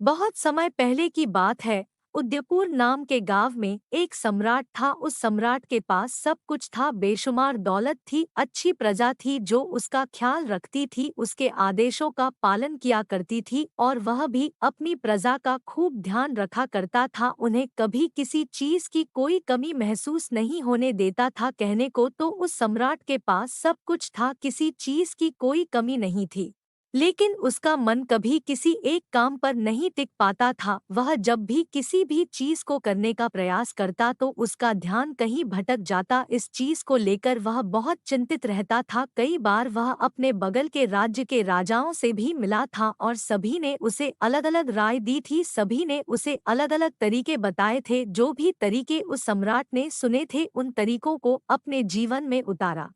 बहुत समय पहले की बात है। उदयपुर नाम के गांव में एक सम्राट था। उस सम्राट के पास सब कुछ था, बेशुमार दौलत थी, अच्छी प्रजा थी जो उसका ख्याल रखती थी, उसके आदेशों का पालन किया करती थी और वह भी अपनी प्रजा का खूब ध्यान रखा करता था। उन्हें कभी किसी चीज की कोई कमी महसूस नहीं होने देता था। कहने को तो उस सम्राट के पास सब कुछ था, किसी चीज की कोई कमी नहीं थी। लेकिन उसका मन कभी किसी एक काम पर नहीं टिक पाता था। वह जब भी किसी भी चीज को करने का प्रयास करता तो उसका ध्यान कहीं भटक जाता। इस चीज को लेकर वह बहुत चिंतित रहता था। कई बार वह अपने बगल के राज्य के राजाओं से भी मिला था और सभी ने उसे अलग अलग राय दी थी। सभी ने उसे अलग अलग तरीके बताए थे। जो भी तरीके उस सम्राट ने सुने थे उन तरीकों को अपने जीवन में उतारा,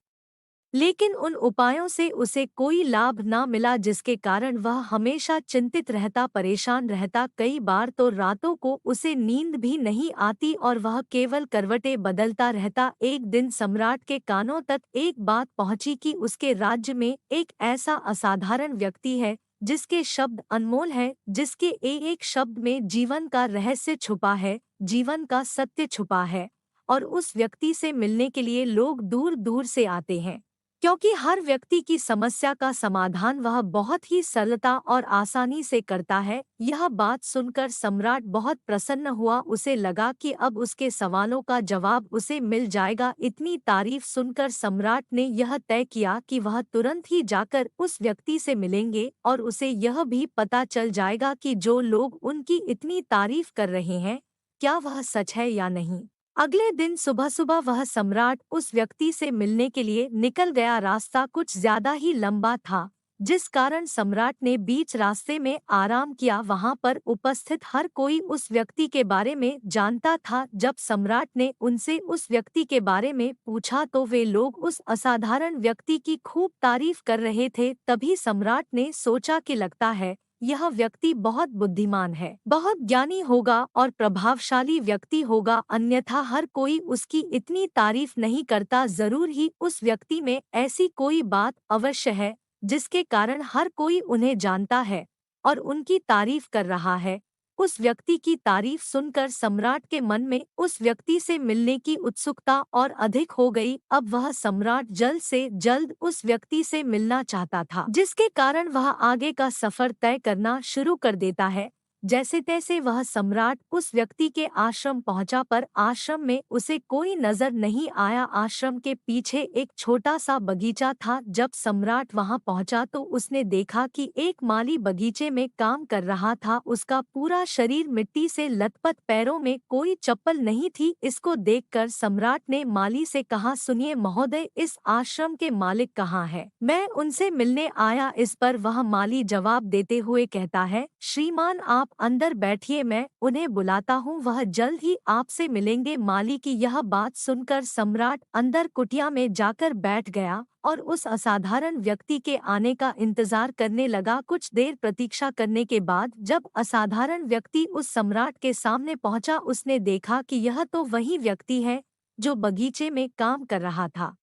लेकिन उन उपायों से उसे कोई लाभ न मिला, जिसके कारण वह हमेशा चिंतित रहता, परेशान रहता। कई बार तो रातों को उसे नींद भी नहीं आती और वह केवल करवटें बदलता रहता। एक दिन सम्राट के कानों तक एक बात पहुंची कि उसके राज्य में एक ऐसा असाधारण व्यक्ति है जिसके शब्द अनमोल है, जिसके एक शब्द में जीवन का रहस्य छुपा है, जीवन का सत्य छुपा है। और उस व्यक्ति से मिलने के लिए लोग दूर दूर से आते हैं, क्योंकि हर व्यक्ति की समस्या का समाधान वह बहुत ही सरलता और आसानी से करता है। यह बात सुनकर सम्राट बहुत प्रसन्न हुआ। उसे लगा कि अब उसके सवालों का जवाब उसे मिल जाएगा। इतनी तारीफ सुनकर सम्राट ने यह तय किया कि वह तुरंत ही जाकर उस व्यक्ति से मिलेंगे और उसे यह भी पता चल जाएगा कि जो लोग उनकी इतनी तारीफ कर रहे हैं, क्या वह सच है या नहीं। अगले दिन सुबह सुबह वह सम्राट उस व्यक्ति से मिलने के लिए निकल गया। रास्ता कुछ ज्यादा ही लंबा था, जिस कारण सम्राट ने बीच रास्ते में आराम किया। वहां पर उपस्थित हर कोई उस व्यक्ति के बारे में जानता था। जब सम्राट ने उनसे उस व्यक्ति के बारे में पूछा तो वे लोग उस असाधारण व्यक्ति की खूब तारीफ कर रहे थे। तभी सम्राट ने सोचा कि लगता है यह व्यक्ति बहुत बुद्धिमान है, बहुत ज्ञानी होगा और प्रभावशाली व्यक्ति होगा, अन्यथा हर कोई उसकी इतनी तारीफ नहीं करता। जरूर ही उस व्यक्ति में ऐसी कोई बात अवश्य है जिसके कारण हर कोई उन्हें जानता है और उनकी तारीफ कर रहा है। उस व्यक्ति की तारीफ सुनकर सम्राट के मन में उस व्यक्ति से मिलने की उत्सुकता और अधिक हो गई। अब वह सम्राट जल्द से जल्द उस व्यक्ति से मिलना चाहता था, जिसके कारण वह आगे का सफर तय करना शुरू कर देता है। जैसे तैसे वह सम्राट उस व्यक्ति के आश्रम पहुंचा, पर आश्रम में उसे कोई नजर नहीं आया। आश्रम के पीछे एक छोटा सा बगीचा था। जब सम्राट वहां पहुंचा तो उसने देखा कि एक माली बगीचे में काम कर रहा था। उसका पूरा शरीर मिट्टी से लथपथ, पैरों में कोई चप्पल नहीं थी। इसको देखकर सम्राट ने माली से कहा, सुनिए महोदय, इस आश्रम के मालिक कहाँ है? मैं उनसे मिलने आया। इस पर वह माली जवाब देते हुए कहता है, श्रीमान आप अंदर बैठिए, मैं उन्हें बुलाता हूँ, वह जल्द ही आपसे मिलेंगे। माली की यह बात सुनकर सम्राट अंदर कुटिया में जाकर बैठ गया और उस असाधारण व्यक्ति के आने का इंतजार करने लगा। कुछ देर प्रतीक्षा करने के बाद जब असाधारण व्यक्ति उस सम्राट के सामने पहुंचा, उसने देखा कि यह तो वही व्यक्ति है जो बगीचे में काम कर रहा था।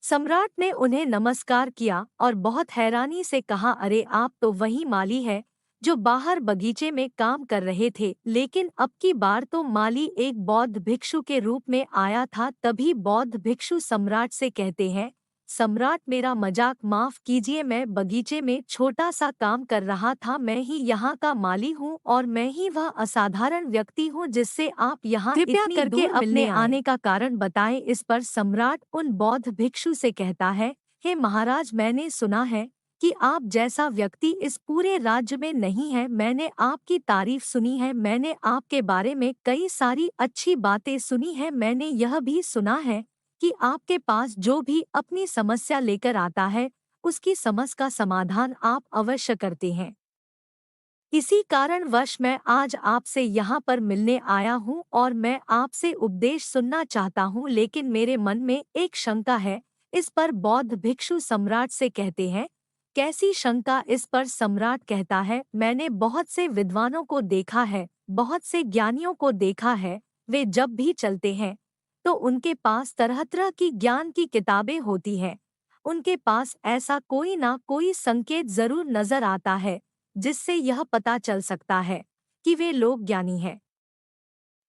सम्राट ने उन्हें नमस्कार किया और बहुत हैरानी से कहा, अरे आप तो वही माली है जो बाहर बगीचे में काम कर रहे थे। लेकिन अब की बार तो माली एक बौद्ध भिक्षु के रूप में आया था। तभी बौद्ध भिक्षु सम्राट से कहते हैं, सम्राट मेरा मजाक माफ कीजिए, मैं बगीचे में छोटा सा काम कर रहा था, मैं ही यहाँ का माली हूँ और मैं ही वह असाधारण व्यक्ति हूँ जिससे आप यहाँ कृपया इतनी करके दूर मिलने अपने आने का कारण बताएं। इस पर सम्राट उन बौद्ध भिक्षु से कहता है, हे महाराज, मैंने सुना है कि आप जैसा व्यक्ति इस पूरे राज्य में नहीं है। मैंने आपकी तारीफ सुनी है, मैंने आपके बारे में कई सारी अच्छी बातें सुनी है। मैंने यह भी सुना है कि आपके पास जो भी अपनी समस्या लेकर आता है उसकी समस्या का समाधान आप अवश्य करते हैं। इसी कारणवश मैं आज आपसे यहाँ पर मिलने आया हूँ और मैं आपसे उपदेश सुनना चाहता हूँ, लेकिन मेरे मन में एक शंका है। इस पर बौद्ध भिक्षु सम्राट से कहते हैं, कैसी शंका? इस पर सम्राट कहता है, मैंने बहुत से विद्वानों को देखा है, बहुत से ज्ञानियों को देखा है, वे जब भी चलते हैं तो उनके पास तरह तरह की ज्ञान की किताबें होती हैं। उनके पास ऐसा कोई ना कोई संकेत जरूर नजर आता है जिससे यह पता चल सकता है कि वे लोग ज्ञानी हैं।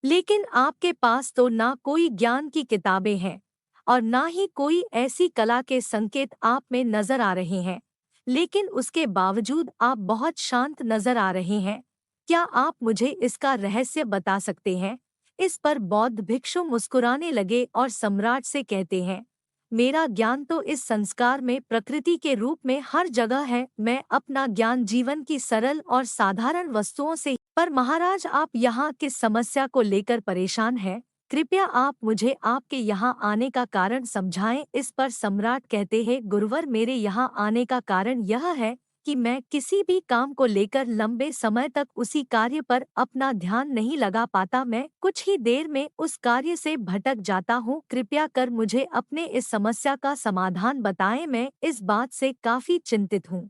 लेकिन आपके पास तो ना कोई ज्ञान की किताबें हैं और ना ही कोई ऐसी कला के संकेत आप में नजर आ रहे हैं, लेकिन उसके बावजूद आप बहुत शांत नजर आ रहे हैं। क्या आप मुझे इसका रहस्य बता सकते हैं? इस पर बौद्ध भिक्षु मुस्कुराने लगे और सम्राट से कहते हैं, मेरा ज्ञान तो इस संस्कार में प्रकृति के रूप में हर जगह है। मैं अपना ज्ञान जीवन की सरल और साधारण वस्तुओं से। पर महाराज, आप यहाँ किस समस्या को लेकर परेशान हैं? कृपया आप मुझे आपके यहाँ आने का कारण समझाएं। इस पर सम्राट कहते हैं, गुरुवर, मेरे यहाँ आने का कारण यह है कि मैं किसी भी काम को लेकर लंबे समय तक उसी कार्य पर अपना ध्यान नहीं लगा पाता। मैं कुछ ही देर में उस कार्य से भटक जाता हूँ। कृपया कर मुझे अपने इस समस्या का समाधान बताएं। मैं इस बात से काफी चिंतित हूँ।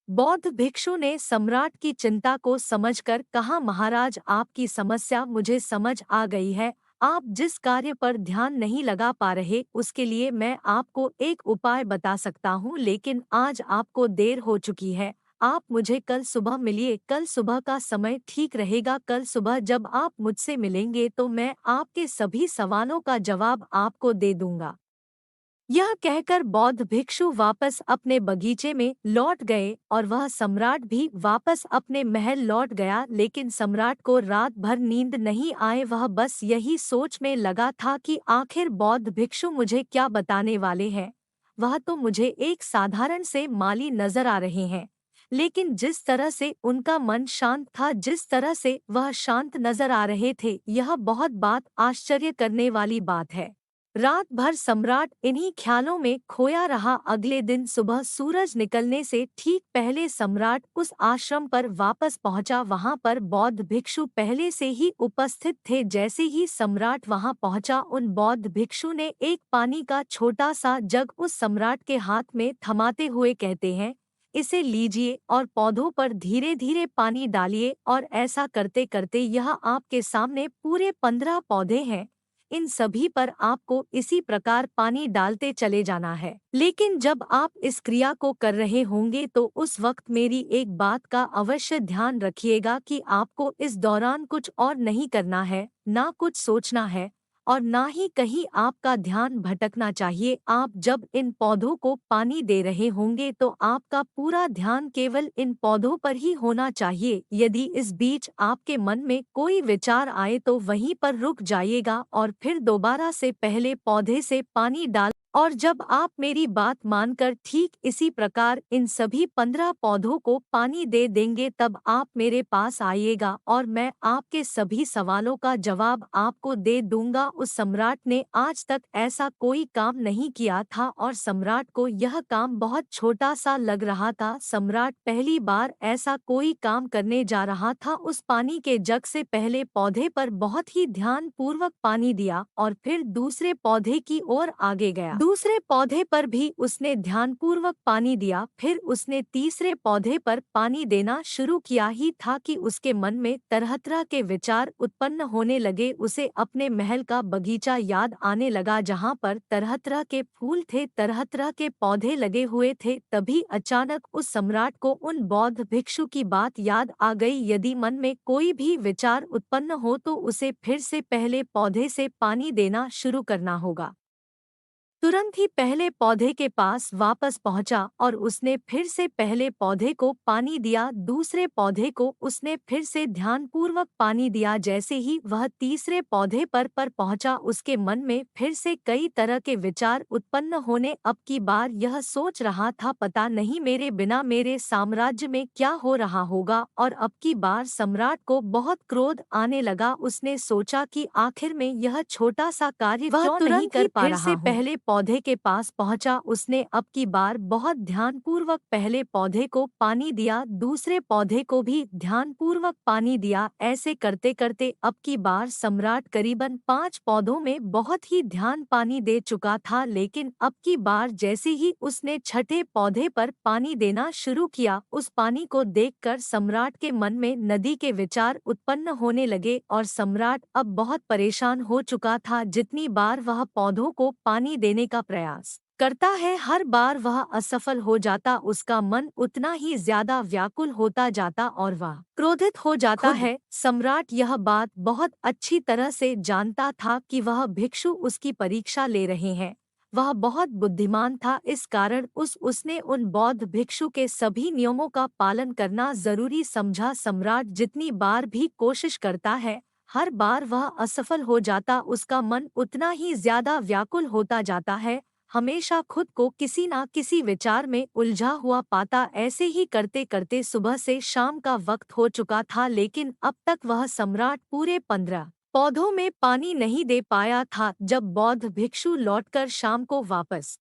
बौद्ध भिक्षु ने सम्राट की चिंता को समझकर कहा, महाराज, आपकी समस्या मुझे समझ आ गई है। आप जिस कार्य पर ध्यान नहीं लगा पा रहे उसके लिए मैं आपको एक उपाय बता सकता हूँ, लेकिन आज आपको देर हो चुकी है। आप मुझे कल सुबह मिलिए। कल सुबह का समय ठीक रहेगा। कल सुबह जब आप मुझसे मिलेंगे तो मैं आपके सभी सवालों का जवाब आपको दे दूंगा। यह कहकर बौद्ध भिक्षु वापस अपने बगीचे में लौट गए और वह सम्राट भी वापस अपने महल लौट गया। लेकिन सम्राट को रात भर नींद नहीं आए। वह बस यही सोच में लगा था कि आखिर बौद्ध भिक्षु मुझे क्या बताने वाले हैं। वह तो मुझे एक साधारण से माली नजर आ रहे हैं, लेकिन जिस तरह से उनका मन शांत था, जिस तरह से वह शांत नजर आ रहे थे, यह बहुत बात आश्चर्य करने वाली बात है। रात भर सम्राट इन्हीं ख्यालों में खोया रहा। अगले दिन सुबह सूरज निकलने से ठीक पहले सम्राट उस आश्रम पर वापस पहुंचा। वहां पर बौद्ध भिक्षु पहले से ही उपस्थित थे। जैसे ही सम्राट वहां पहुंचा, उन बौद्ध भिक्षु ने एक पानी का छोटा सा जग उस सम्राट के हाथ में थमाते हुए कहते हैं, इसे लीजिए और पौधों पर धीरे धीरे पानी डालिए। और ऐसा करते करते यह आपके सामने पूरे 15 पौधे हैं। इन सभी पर आपको इसी प्रकार पानी डालते चले जाना है। लेकिन जब आप इस क्रिया को कर रहे होंगे तो उस वक्त मेरी एक बात का अवश्य ध्यान रखिएगा कि आपको इस दौरान कुछ और नहीं करना है, ना कुछ सोचना है और ना ही कहीं आपका ध्यान भटकना चाहिए। आप जब इन पौधों को पानी दे रहे होंगे तो आपका पूरा ध्यान केवल इन पौधों पर ही होना चाहिए। यदि इस बीच आपके मन में कोई विचार आए तो वहीं पर रुक जाइएगा और फिर दोबारा से पहले पौधे से पानी डाल। और जब आप मेरी बात मानकर ठीक इसी प्रकार इन सभी 15 पौधों को पानी दे देंगे, तब आप मेरे पास आइएगा और मैं आपके सभी सवालों का जवाब आपको दे दूंगा। उस सम्राट ने आज तक ऐसा कोई काम नहीं किया था और सम्राट को यह काम बहुत छोटा सा लग रहा था। सम्राट पहली बार ऐसा कोई काम करने जा रहा था। उस पानी के जग से पहले पौधे पर बहुत ही ध्यान पूर्वक पानी दिया और फिर दूसरे पौधे की ओर आगे गया। दूसरे पौधे पर भी उसने ध्यानपूर्वक पानी दिया। फिर उसने तीसरे पौधे पर पानी देना शुरू किया ही था कि उसके मन में तरह तरह के विचार उत्पन्न होने लगे। उसे अपने महल का बगीचा याद आने लगा, जहाँ पर तरह तरह के फूल थे, तरह तरह के पौधे लगे हुए थे। तभी अचानक उस सम्राट को उन बौद्ध भिक्षु की बात याद आ गई। यदि मन में कोई भी विचार उत्पन्न हो तो उसे फिर से पहले पौधे से पानी देना शुरू करना होगा। तुरंत ही पहले पौधे के पास वापस पहुंचा और उसने फिर से पहले पौधे को पानी दिया। दूसरे पौधे को उसने फिर से ध्यानपूर्वक पानी दिया। जैसे ही वह तीसरे पौधे पर पहुंचा, उसके मन में फिर से कई तरह के विचार उत्पन्न होने। अब की बार यह सोच रहा था, पता नहीं मेरे बिना मेरे साम्राज्य में क्या हो रहा होगा। और अब की बार सम्राट को बहुत क्रोध आने लगा। उसने सोचा कि आखिर में यह छोटा सा कार्य वह क्यों नहीं कर पा रहा हूँ। पहले पौधे के पास पहुंचा। उसने अब की बार बहुत ध्यानपूर्वक पहले पौधे को पानी दिया, दूसरे पौधे को भी ध्यानपूर्वक पानी दिया। ऐसे करते करते अब की बार सम्राट करीबन 5 पौधों में बहुत ही ध्यान पानी दे चुका था। लेकिन अब की बार जैसे ही उसने छठे पौधे पर पानी देना शुरू किया, उस पानी को देखकर सम्राट के मन में नदी के विचार उत्पन्न होने लगे और सम्राट अब बहुत परेशान हो चुका था। जितनी बार वह पौधों को पानी देने का प्रयास करता है, हर बार वह असफल हो जाता, उसका मन उतना ही ज्यादा व्याकुल होता जाता और वह क्रोधित हो जाता है। सम्राट यह बात बहुत अच्छी तरह से जानता था कि वह भिक्षु उसकी परीक्षा ले रहे हैं। वह बहुत बुद्धिमान था, इस कारण उसने उन बौद्ध भिक्षु के सभी नियमों का पालन करना जरूरी समझा। सम्राट जितनी बार भी कोशिश करता है, हर बार वह असफल हो जाता, उसका मन उतना ही ज्यादा व्याकुल होता जाता है, हमेशा खुद को किसी न किसी विचार में उलझा हुआ पाता। ऐसे ही करते करते सुबह से शाम का वक्त हो चुका था, लेकिन अब तक वह सम्राट पूरे 15 पौधों में पानी नहीं दे पाया था। जब बौद्ध भिक्षु लौटकर शाम को वापस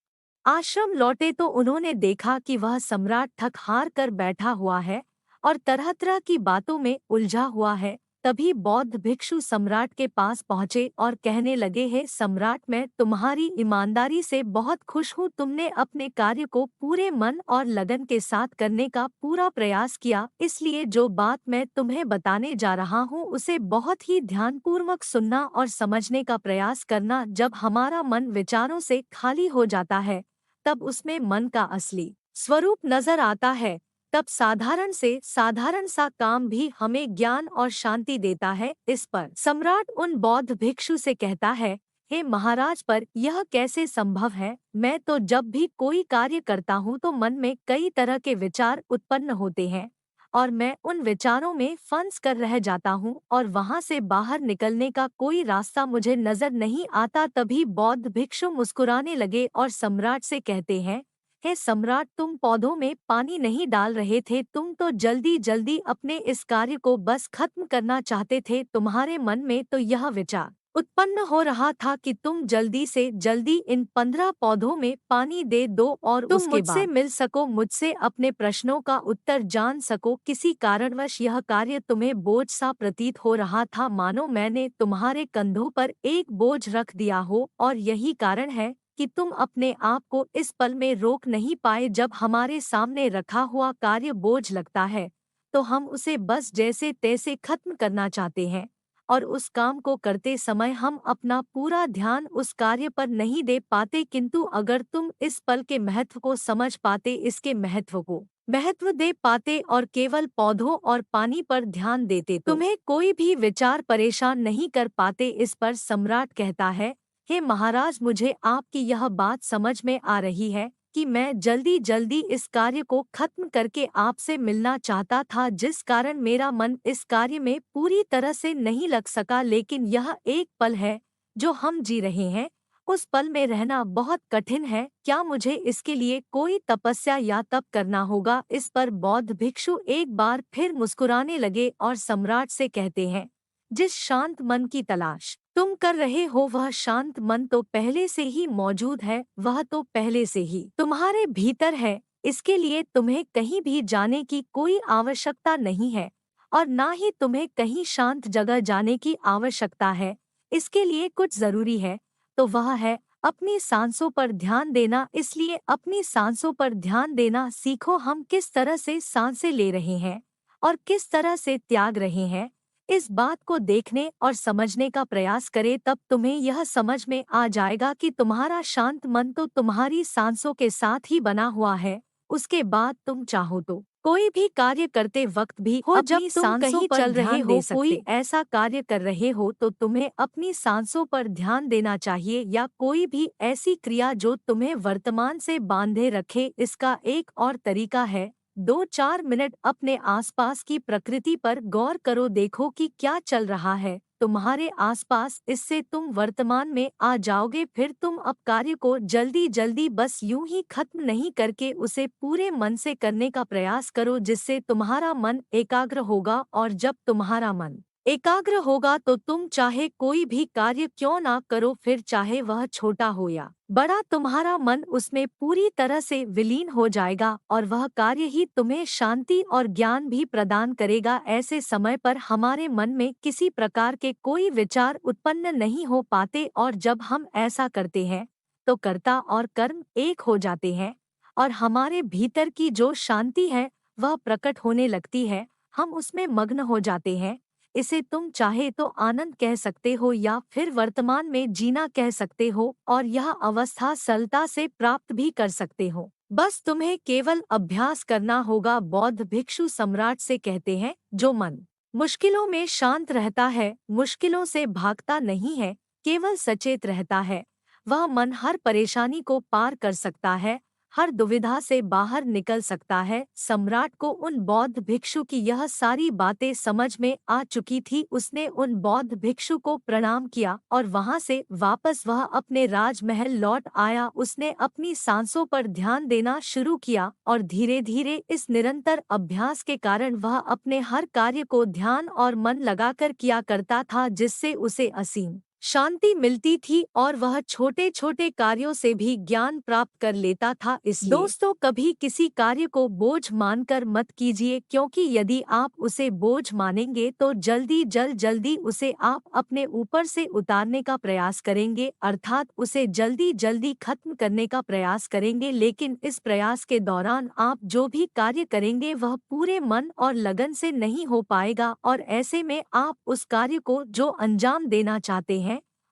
आश्रम लौटे तो उन्होंने देखा कि वह सम्राट थक हार कर बैठा हुआ है और तरह तरह की बातों में उलझा हुआ है। तभी बौद्ध भिक्षु सम्राट के पास पहुंचे और कहने लगे, हे सम्राट, मैं तुम्हारी ईमानदारी से बहुत खुश हूँ। तुमने अपने कार्य को पूरे मन और लगन के साथ करने का पूरा प्रयास किया, इसलिए जो बात मैं तुम्हें बताने जा रहा हूँ उसे बहुत ही ध्यानपूर्वक सुनना और समझने का प्रयास करना। जब हमारा मन विचारों से खाली हो जाता है, तब उसमें मन का असली स्वरूप नजर आता है। तब साधारण से साधारण सा काम भी हमें ज्ञान और शांति देता है। इस पर सम्राट उन बौद्ध भिक्षु से कहता है, हे महाराज, पर यह कैसे संभव है? मैं तो जब भी कोई कार्य करता हूँ तो मन में कई तरह के विचार उत्पन्न होते हैं और मैं उन विचारों में फंस कर रह जाता हूँ और वहाँ से बाहर निकलने का कोई रास्ता मुझे नजर नहीं आता। तभी बौद्ध भिक्षु मुस्कुराने लगे और सम्राट से कहते हैं, हे सम्राट, तुम पौधों में पानी नहीं डाल रहे थे, तुम तो जल्दी जल्दी अपने इस कार्य को बस खत्म करना चाहते थे। तुम्हारे मन में तो यह विचार उत्पन्न हो रहा था कि तुम जल्दी से जल्दी इन 15 पौधों में पानी दे दो और तुम मुझसे मिल सको, मुझसे अपने प्रश्नों का उत्तर जान सको। किसी कारणवश यह कार्य तुम्हें बोझ सा प्रतीत हो रहा था, मानो मैंने तुम्हारे कंधों पर एक बोझ रख दिया हो, और यही कारण है कि तुम अपने आप को इस पल में रोक नहीं पाए। जब हमारे सामने रखा हुआ कार्य बोझ लगता है तो हम उसे बस जैसे तैसे खत्म करना चाहते हैं, और उस काम को करते समय हम अपना पूरा ध्यान उस कार्य पर नहीं दे पाते। किंतु अगर तुम इस पल के महत्व को समझ पाते, इसके महत्व को महत्व दे पाते और केवल पौधों और पानी पर ध्यान देते, तो तुम्हें कोई भी विचार परेशान नहीं कर पाते। इस पर सम्राट कहता है, हे महाराज, मुझे आपकी यह बात समझ में आ रही है कि मैं जल्दी जल्दी इस कार्य को खत्म करके आपसे मिलना चाहता था, जिस कारण मेरा मन इस कार्य में पूरी तरह से नहीं लग सका। लेकिन यह एक पल है जो हम जी रहे हैं, उस पल में रहना बहुत कठिन है। क्या मुझे इसके लिए कोई तपस्या या तप करना होगा? इस पर बौद्ध भिक्षु एक बार फिर मुस्कुराने लगे और सम्राट से कहते हैं, जिस शांत मन की तलाश तुम कर रहे हो वह शांत मन तो पहले से ही मौजूद है, वह तो पहले से ही तुम्हारे भीतर है। इसके लिए तुम्हें कहीं भी जाने की कोई आवश्यकता नहीं है और ना ही तुम्हें कहीं शांत जगह जाने की आवश्यकता है। इसके लिए कुछ जरूरी है तो वह है अपनी सांसों पर ध्यान देना। इसलिए अपनी सांसों पर ध्यान देना सीखो। हम किस तरह से सांसें ले रहे हैं और किस तरह से त्याग रहे हैं, इस बात को देखने और समझने का प्रयास करें, तब तुम्हें यह समझ में आ जाएगा कि तुम्हारा शांत मन तो तुम्हारी सांसों के साथ ही बना हुआ है। उसके बाद तुम चाहो तो कोई भी कार्य करते वक्त भी हो, जब तुम कहीं चल रहे हो, कोई ऐसा कार्य कर रहे हो तो तुम्हें अपनी सांसों पर ध्यान देना चाहिए, या कोई भी ऐसी क्रिया जो तुम्हें वर्तमान से बांधे रखे। इसका एक और तरीका है, 2-4 मिनट अपने आसपास की प्रकृति पर गौर करो, देखो कि क्या चल रहा है तुम्हारे आसपास। इससे तुम वर्तमान में आ जाओगे। फिर तुम अब कार्य को जल्दी जल्दी बस यूं ही खत्म नहीं करके उसे पूरे मन से करने का प्रयास करो, जिससे तुम्हारा मन एकाग्र होगा। और जब तुम्हारा मन एकाग्र होगा तो तुम चाहे कोई भी कार्य क्यों ना करो, फिर चाहे वह छोटा हो या बड़ा, तुम्हारा मन उसमें पूरी तरह से विलीन हो जाएगा और वह कार्य ही तुम्हें शांति और ज्ञान भी प्रदान करेगा। ऐसे समय पर हमारे मन में किसी प्रकार के कोई विचार उत्पन्न नहीं हो पाते, और जब हम ऐसा करते हैं तो कर्ता और कर्म एक हो जाते हैं और हमारे भीतर की जो शांति है वह प्रकट होने लगती है, हम उसमें मग्न हो जाते हैं। इसे तुम चाहे तो आनंद कह सकते हो या फिर वर्तमान में जीना कह सकते हो, और यह अवस्था सरलता से प्राप्त भी कर सकते हो। बस तुम्हें केवल अभ्यास करना होगा। बौद्ध भिक्षु सम्राट से कहते हैं, जो मन मुश्किलों में शांत रहता है, मुश्किलों से भागता नहीं है, केवल सचेत रहता है, वह मन हर परेशानी को पार कर सकता है, हर दुविधा से बाहर निकल सकता है। सम्राट को उन बौद्ध भिक्षु की यह सारी बातें समझ में आ चुकी थी। उसने उन बौद्ध भिक्षु को प्रणाम किया और वहां से वापस वह अपने राजमहल लौट आया। उसने अपनी सांसों पर ध्यान देना शुरू किया और धीरे धीरे इस निरंतर अभ्यास के कारण वह अपने हर कार्य को ध्यान और मन लगाकर किया करता था, जिससे उसे असीम शांति मिलती थी और वह छोटे छोटे कार्यों से भी ज्ञान प्राप्त कर लेता था। इसलिए दोस्तों, कभी किसी कार्य को बोझ मानकर मत कीजिए, क्योंकि यदि आप उसे बोझ मानेंगे तो जल्दी उसे आप अपने ऊपर से उतारने का प्रयास करेंगे, अर्थात उसे जल्दी खत्म करने का प्रयास करेंगे। लेकिन इस प्रयास के दौरान आप जो भी कार्य करेंगे वह पूरे मन और लगन से नहीं हो पाएगा, और ऐसे में आप उस कार्य को जो अंजाम देना चाहते हैं,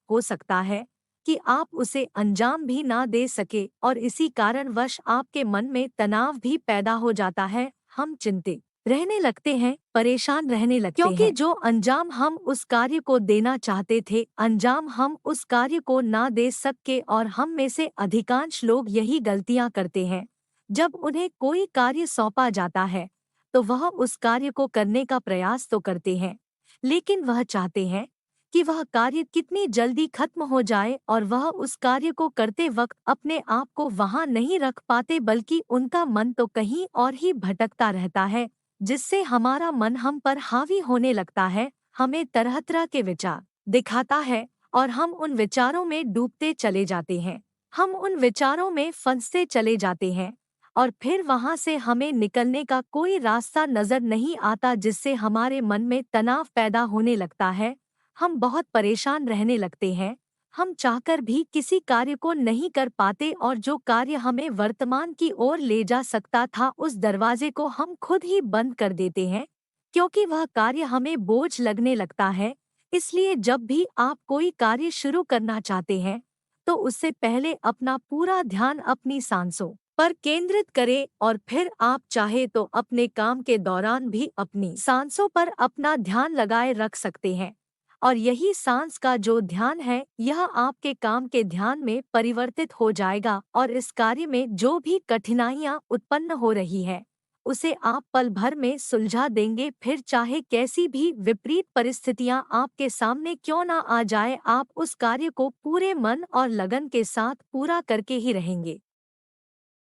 हो सकता है कि आप उसे अंजाम भी ना दे सके, और इसी कारणवश आपके मन में तनाव भी पैदा हो जाता है। हम चिंतित रहने लगते हैं, परेशान रहने लगते हैं, क्योंकि जो अंजाम हम उस कार्य को देना चाहते थे, अंजाम हम उस कार्य को ना दे सके। और हम में से अधिकांश लोग यही गलतियां करते हैं। जब उन्हें कोई कार्य सौंपा जाता है तो वह उस कार्य को करने का प्रयास तो करते हैं, लेकिन वह चाहते हैं कि वह कार्य कितनी जल्दी खत्म हो जाए, और वह उस कार्य को करते वक्त अपने आप को वहां नहीं रख पाते, बल्कि उनका मन तो कहीं और ही भटकता रहता है, जिससे हमारा मन हम पर हावी होने लगता है, हमें तरह तरह के विचार दिखाता है और हम उन विचारों में डूबते चले जाते हैं। हम उन विचारों में फंसते चले जाते हैं और फिर वहां से हमें निकलने का कोई रास्ता नजर नहीं आता, जिससे हमारे मन में तनाव पैदा होने लगता है। हम बहुत परेशान रहने लगते हैं, हम चाहकर भी किसी कार्य को नहीं कर पाते, और जो कार्य हमें वर्तमान की ओर ले जा सकता था, उस दरवाजे को हम खुद ही बंद कर देते हैं, क्योंकि वह कार्य हमें बोझ लगने लगता है। इसलिए जब भी आप कोई कार्य शुरू करना चाहते हैं, तो उससे पहले अपना पूरा ध्यान अपनी सांसों पर केंद्रित करें, और फिर आप चाहे तो अपने काम के दौरान भी अपनी सांसों पर अपना ध्यान लगाए रख सकते हैं। और यही सांस का जो ध्यान है, यह आपके काम के ध्यान में परिवर्तित हो जाएगा, और इस कार्य में जो भी कठिनाइयां उत्पन्न हो रही है उसे आप पल भर में सुलझा देंगे। फिर चाहे कैसी भी विपरीत परिस्थितियां आपके सामने क्यों ना आ जाए, आप उस कार्य को पूरे मन और लगन के साथ पूरा करके ही रहेंगे।